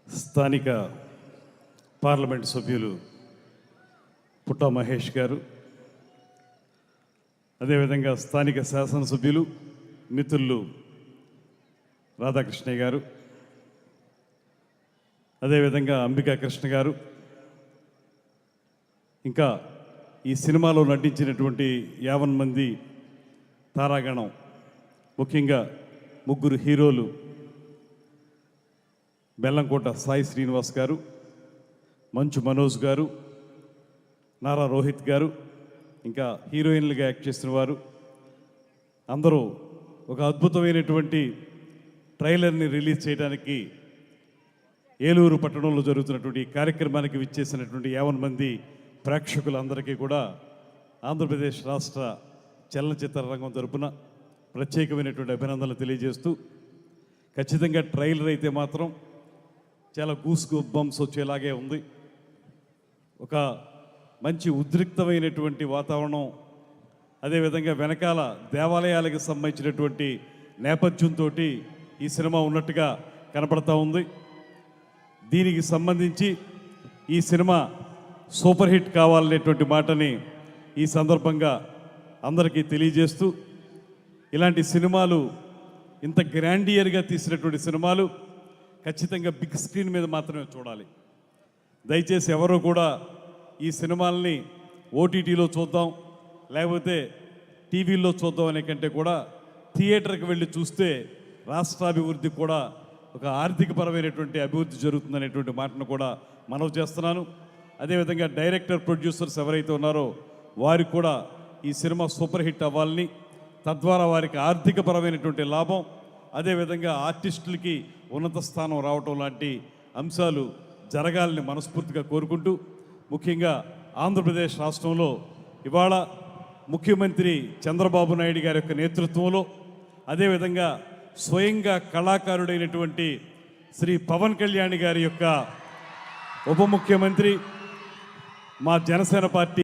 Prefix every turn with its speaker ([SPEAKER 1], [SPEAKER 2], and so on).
[SPEAKER 1] స్థానిక పార్లమెంట్ సభ్యులు పుట్టా మహేష్ గారు, అదేవిధంగా స్థానిక శాసనసభ్యులు మిత్రులు రాధాకృష్ణ గారు, అదేవిధంగా అంబికా కృష్ణ గారు, ఇంకా ఈ సినిమాలో నటించినటువంటి 50 మంది తారాగణం, ముఖ్యంగా ముగ్గురు హీరోలు బెల్లంకోట సాయి శ్రీనివాస్ గారు, మంచు మనోజ్ గారు, నారా రోహిత్ గారు, ఇంకా హీరోయిన్లుగా యాక్ట్ చేసిన వారు అందరూ ఒక అద్భుతమైనటువంటి ట్రైలర్ని రిలీజ్ చేయడానికి ఏలూరు పట్టణంలో జరుగుతున్నటువంటి కార్యక్రమానికి విచ్చేసినటువంటి 50 మంది ప్రేక్షకులందరికీ కూడా ఆంధ్రప్రదేశ్ రాష్ట్ర చలనచిత్ర రంగం తరపున ప్రత్యేకమైనటువంటి అభినందనలు తెలియజేస్తూ, ఖచ్చితంగా ట్రైలర్ అయితే మాత్రం చాలా గూస్ బంప్స్ వచ్చేలాగే ఉంది. ఒక మంచి ఉద్రిక్తమైనటువంటి వాతావరణం, అదేవిధంగా వెనకాల దేవాలయాలకు సంబంధించినటువంటి నేపథ్యంతో ఈ సినిమా ఉన్నట్టుగా కనపడతా ఉంది. దీనికి సంబంధించి ఈ సినిమా సూపర్ హిట్ కావాలనేటువంటి మాటని ఈ సందర్భంగా అందరికీ తెలియజేస్తూ, ఇలాంటి సినిమాలు ఇంత గ్రాండియర్గా తీసినటువంటి సినిమాలు ఖచ్చితంగా బిగ్ స్క్రీన్ మీద మాత్రమే చూడాలి. దయచేసి ఎవరో కూడా ఈ సినిమాలని ఓటీటీలో చూద్దాం, లేకపోతే టీవీల్లో చూద్దాం అనే కంటే కూడా థియేటర్కి వెళ్ళి చూస్తే రాష్ట్రాభివృద్ధి కూడా ఒక ఆర్థికపరమైనటువంటి అభివృద్ధి జరుగుతుందనేటువంటి మాటను కూడా మనవి చేస్తున్నాను. అదేవిధంగా డైరెక్టర్, ప్రొడ్యూసర్స్ ఎవరైతే ఉన్నారో వారికి కూడా ఈ సినిమా సూపర్ హిట్ అవ్వాలని, తద్వారా వారికి ఆర్థికపరమైనటువంటి లాభం, అదేవిధంగా ఆర్టిస్టులకి ఉన్నత స్థానం రావటం లాంటి అంశాలు జరగాలని మనస్ఫూర్తిగా కోరుకుంటూ, ముఖ్యంగా ఆంధ్రప్రదేశ్ రాష్ట్రంలో ఇవాళ ముఖ్యమంత్రి చంద్రబాబు నాయుడు గారి యొక్క నేతృత్వంలో, అదేవిధంగా స్వయంగా కళాకారుడైనటువంటి శ్రీ పవన్ కళ్యాణ్ గారి యొక్క ఉప ముఖ్యమంత్రి, మా జనసేన పార్టీ